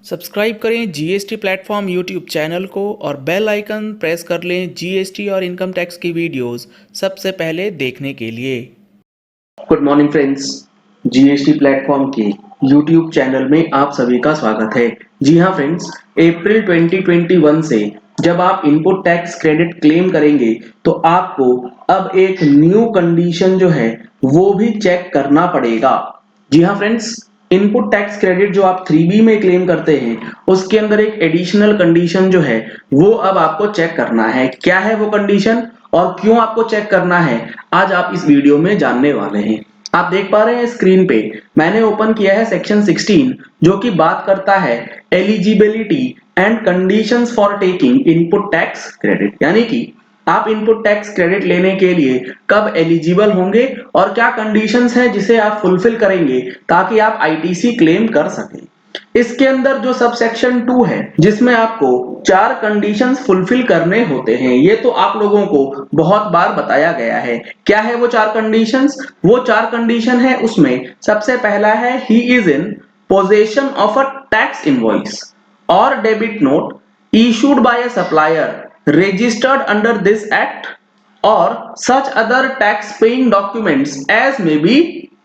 Subscribe करें GST platform YouTube channel को और बेल आइकन प्रेस कर लें जीएसटी और इनकम टैक्स की वीडियोस सबसे पहले देखने के लिए। Good morning friends, GST platform के यूट्यूब चैनल में आप सभी का स्वागत है। जी हाँ फ्रेंड्स, अप्रैल 2021 से जब आप इनपुट टैक्स क्रेडिट क्लेम करेंगे तो आपको अब एक न्यू कंडीशन जो है वो भी चेक करना पड़ेगा। जी हाँ फ्रेंड्स, इनपुट टैक्स क्रेडिट जो आप 3B में क्लेम करते हैं उसके अंदर एक एडिशनल कंडीशन जो है वो अब आपको चेक करना है। क्या है वो कंडीशन और क्यों आपको चेक करना है, आज आप इस वीडियो में जानने वाले हैं। आप देख पा रहे हैं स्क्रीन पे मैंने ओपन किया है सेक्शन 16 जो कि बात करता है eligibility and conditions for taking input tax credit, यानी कि आप इनपुट टैक्स क्रेडिट लेने के लिए कब एलिजिबल होंगे और क्या कंडीशंस हैं जिसे आप फुलफिल करेंगे ताकि आप आईटीसी क्लेम कर सकें। इसके अंदर जो सब सेक्शन 2 है जिसमें आपको 4 कंडीशंस फुलफिल करने होते हैं, ये तो आप लोगों को बहुत बार बताया गया है। क्या है वो 4 कंडीशंस? वो 4 कंडीशन है, उसमें सबसे पहला है he is in possession of a tax invoice और debit note issued by a supplier registered under this act or such other tax paying documents as may be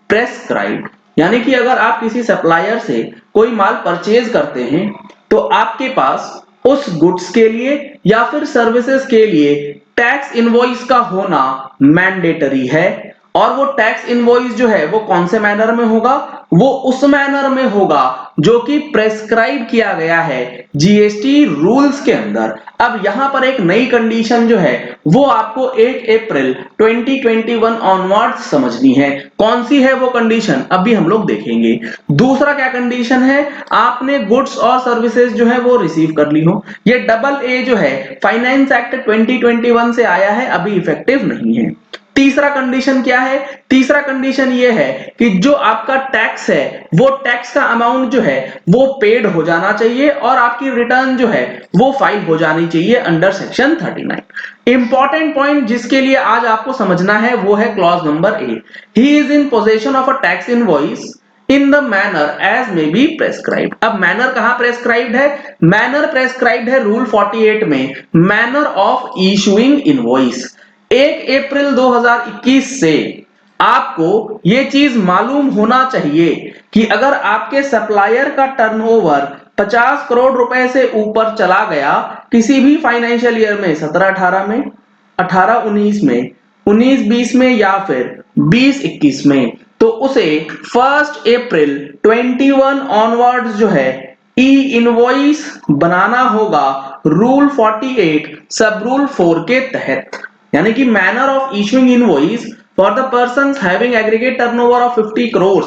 prescribed। यानी कि अगर आप किसी सप्लायर से कोई माल परचेज करते हैं तो आपके पास उस गुड्स के लिए या फिर सर्विसेज के लिए टैक्स इनवॉइस का होना मैंडेटरी है। और वो टैक्स इनवॉइस जो है वो कौन से मैनर में होगा? वो उस मैनर में होगा जो कि प्रेस्क्राइब किया गया है जीएसटी रूल्स के अंदर। अब यहां पर एक नई कंडीशन जो है वो आपको 1 अप्रैल 2021 ऑनवर्ड्स समझनी है। कौन सी है वो कंडीशन अभी हम लोग देखेंगे। दूसरा क्या कंडीशन है? आपने गुड्स और सर्विसेज जो है वो रिसीव कर ली हो। ये डबल ए जो है फाइनेंस एक्ट 2021 से आया है, अभी इफेक्टिव नहीं है। तीसरा कंडीशन क्या है? तीसरा कंडीशन ये है कि जो आपका टैक्स है वो टैक्स का अमाउंट जो है वो पेड हो जाना चाहिए और आपकी रिटर्न जो है वो फाइल हो जानी चाहिए अंडर सेक्शन 39। इंपॉर्टेंट पॉइंट जिसके लिए आज आपको समझना है वो है clause number A, he is in possession of a tax invoice in the manner as may be prescribed. अब मैनर कहां प्रेस्क्राइब्ड है? मैनर प्रेस्क्राइब्ड है रूल 48 में, मैनर ऑफ इशूइंग इनवॉइस। 1 अप्रैल 2021 से आपको यह चीज मालूम होना चाहिए कि अगर आपके सप्लायर का टर्नओवर 50 करोड़ रुपए से ऊपर चला गया किसी भी फाइनेंशियल ईयर में, 17-18 में, 18-19 में, 19-20 में या फिर 20-21 में, तो उसे 1 अप्रैल 21 ऑनवर्ड्स जो है ई इनवॉइस बनाना होगा रूल 48 सब रूल 4 के तहत। यानी कि manner of issuing invoice for the persons having aggregate turnover of 50 crore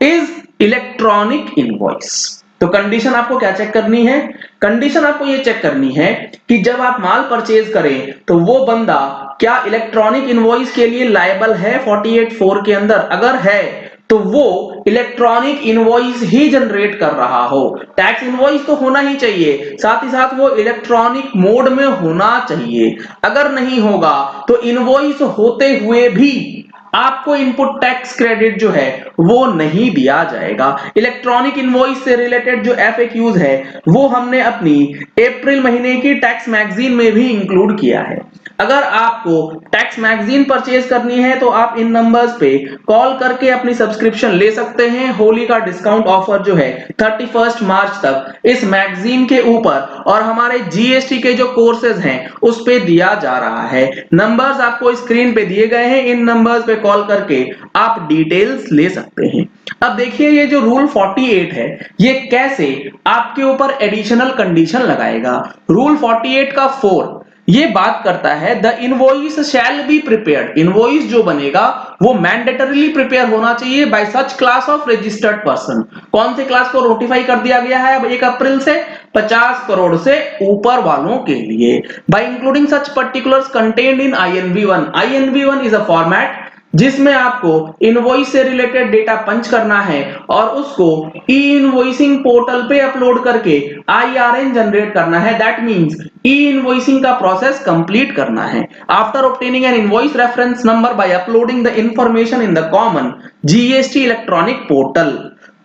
is electronic invoice. तो कंडीशन आपको क्या चेक करनी है? कंडीशन आपको ये चेक करनी है कि जब आप माल परचेज करें तो वो बंदा क्या इलेक्ट्रॉनिक इनवॉइस के लिए लायबल है 48(4) के अंदर। अगर है तो वो इलेक्ट्रॉनिक इनवॉइस ही जनरेट कर रहा हो। टैक्स इनवॉइस तो होना ही चाहिए, साथ ही साथ वो इलेक्ट्रॉनिक मोड में होना चाहिए। अगर नहीं होगा तो इनवॉइस होते हुए भी आपको इनपुट टैक्स क्रेडिट जो है वो नहीं दिया जाएगा। इलेक्ट्रॉनिक इनवॉइस से रिलेटेड जो एफएक्यूज है वो हमने अपनी अप्रैल महीने की टैक्स मैगजीन में भी इंक्लूड किया है। अगर आपको टैक्स मैगजीन परचेज करनी है तो आप इन नंबर्स पे कॉल करके अपनी सब्सक्रिप्शन ले सकते हैं। होली का डिस्काउंट ऑफर जो है 31 मार्च तक इस मैगजीन के ऊपर और हमारे जीएसटी के जो कोर्सेज हैं उस पे दिया जा रहा है। नंबर्स आपको स्क्रीन पे दिए गए हैं, इन नंबर्स पे कॉल करके आप डिटेल्स ले सकते हैं। अब देखिए ये जो रूल 48 है ये कैसे आपके ऊपर एडिशनल कंडीशन लगाएगा। रूल 48 का 4 ये बात करता है the invoice shall be prepared. Invoice जो बनेगा वो मैंडेटरीली प्रिपेयर होना चाहिए bye such class of registered person. कौन से क्लास को नोटिफाई कर दिया गया है अब 1 अप्रैल से? 50 करोड़ से ऊपर वालों के लिए। Bye including such particulars contained in INV1। INV1 is a format जिसमें आपको इनवॉइस से रिलेटेड डेटा पंच करना है और उसको ई इनवॉइसिंग पोर्टल पे अपलोड करके IRN जनरेट करना है। दैट मींस ई इनवॉइसिंग का प्रोसेस कंप्लीट करना है। After obtaining N invoice reference number by uploading the information in the common GST electronic portal,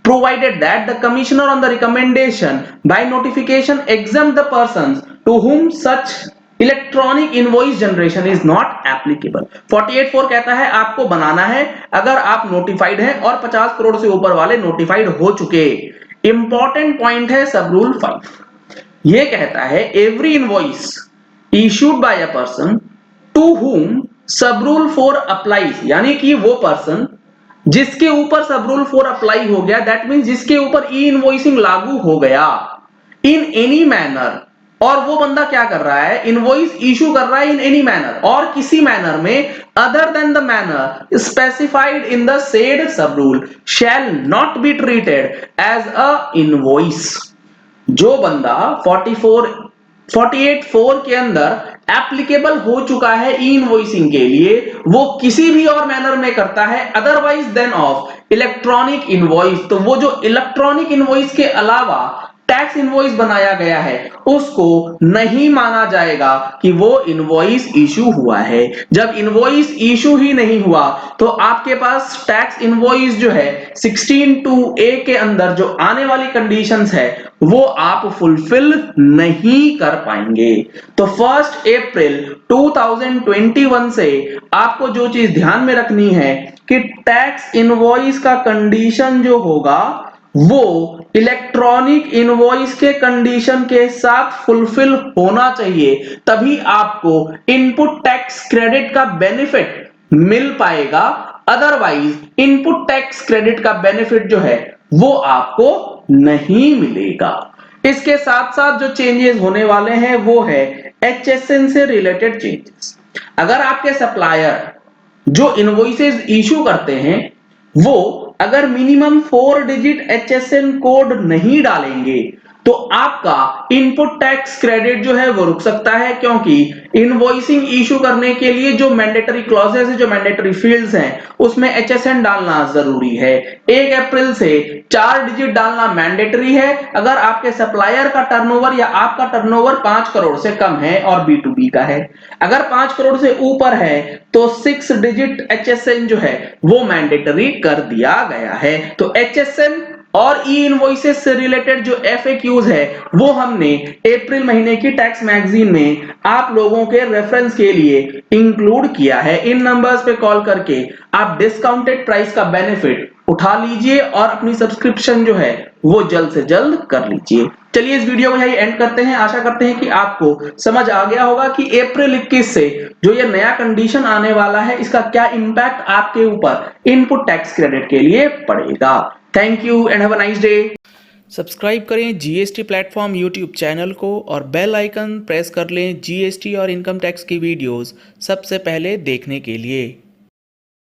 provided that the commissioner on the recommendation by notification exempt the persons to whom such electronic invoice generation is not applicable. 48(4) कहता है आपको बनाना है अगर आप notified हैं और 50 करोड़ से ऊपर वाले नोटिफाइड हो चुके। इंपॉर्टेंट पॉइंट है सब रूल 5, ये कहता है every invoice issued by a person to whom sub rule 4 applies, यानी कि वो पर्सन जिसके ऊपर सब रूल 4 अप्लाई हो गया, दैट मींस जिसके ऊपर ई इनवॉइसिंग लागू हो गया इन एनी मैनर, और वो बंदा क्या कर रहा है, इनवॉइस इशू कर रहा है इन एनी मैनर, और किसी मैनर में other than the manner specified in the said sub rule shall not be treated as a invoice. जो बंदा 48(4) के अंदर एप्लीकेबल हो चुका है ई इनवॉइसिंग के लिए, वो किसी भी और मैनर में करता है otherwise than of electronic invoice, तो वो जो इलेक्ट्रॉनिक इनवॉइस के अलावा टैक्स इनवॉइस बनाया गया है उसको नहीं माना जाएगा कि वो इनवॉइस इशू हुआ है। जब इनवॉइस इशू ही नहीं हुआ तो आपके पास टैक्स इनवॉइस जो है 16(2)(a) के अंदर जो आने वाली कंडीशंस है वो आप फुलफिल नहीं कर पाएंगे। तो 1 अप्रैल 2021 से आपको जो चीज ध्यान में रखनी है कि टैक्स इनवॉइस का कंडीशन जो होगा वो इलेक्ट्रॉनिक इनवॉइस के कंडीशन के साथ फुलफिल होना चाहिए, तभी आपको इनपुट टैक्स क्रेडिट का बेनिफिट मिल पाएगा। अदरवाइज इनपुट टैक्स क्रेडिट का बेनिफिट जो है वो आपको नहीं मिलेगा। इसके साथ साथ जो चेंजेस होने वाले हैं वो है HSN से रिलेटेड चेंजेस। अगर आपके सप्लायर जो इनवॉइसेस इशू करते हैं वो अगर मिनिमम 4 डिजिट HSN कोड नहीं डालेंगे तो आपका इनपुट टैक्स क्रेडिट जो है वो रुक सकता है, क्योंकि इनवॉइसिंग इशू करने के लिए जो मैंडेटरी क्लॉजेस है, जो मैंडेटरी फील्ड्स हैं, उसमें HSN डालना जरूरी है। 1 अप्रैल से 4 डिजिट डालना मैंडेटरी है अगर आपके सप्लायर का टर्नओवर या आपका टर्नओवर 5 करोड़ से कम है और B2B का है। अगर 5 करोड़ से ऊपर है तो 6 डिजिट HSN जो है वो मैंडेटरी कर दिया गया है। तो HSN और ई इनवॉइसेस से रिलेटेड जो FAQs है वो हमने अप्रैल महीने की टैक्स मैगजीन में आप लोगों के रेफरेंस के लिए इंक्लूड किया है। इन नंबर्स पे कॉल करके आप डिस्काउंटेड प्राइस का बेनिफिट उठा लीजिए और अपनी सब्सक्रिप्शन जो है वो जल्द से जल्द कर लीजिए। चलिए इस वीडियो को यही एंड करते हैं। आशा करते हैं कि आपको समझ आ गया होगा कि अप्रैल 21 से जो ये नया कंडीशन आने वाला है इसका क्या इंपैक्ट आपके ऊपर इनपुट टैक्स क्रेडिट के लिए पड़ेगा। Thank you and have a nice day. Subscribe करें GST प्लेटफॉर्म यूट्यूब चैनल को और बेल आइकन प्रेस कर लें GST और इनकम टैक्स की वीडियोस सबसे पहले देखने के लिए।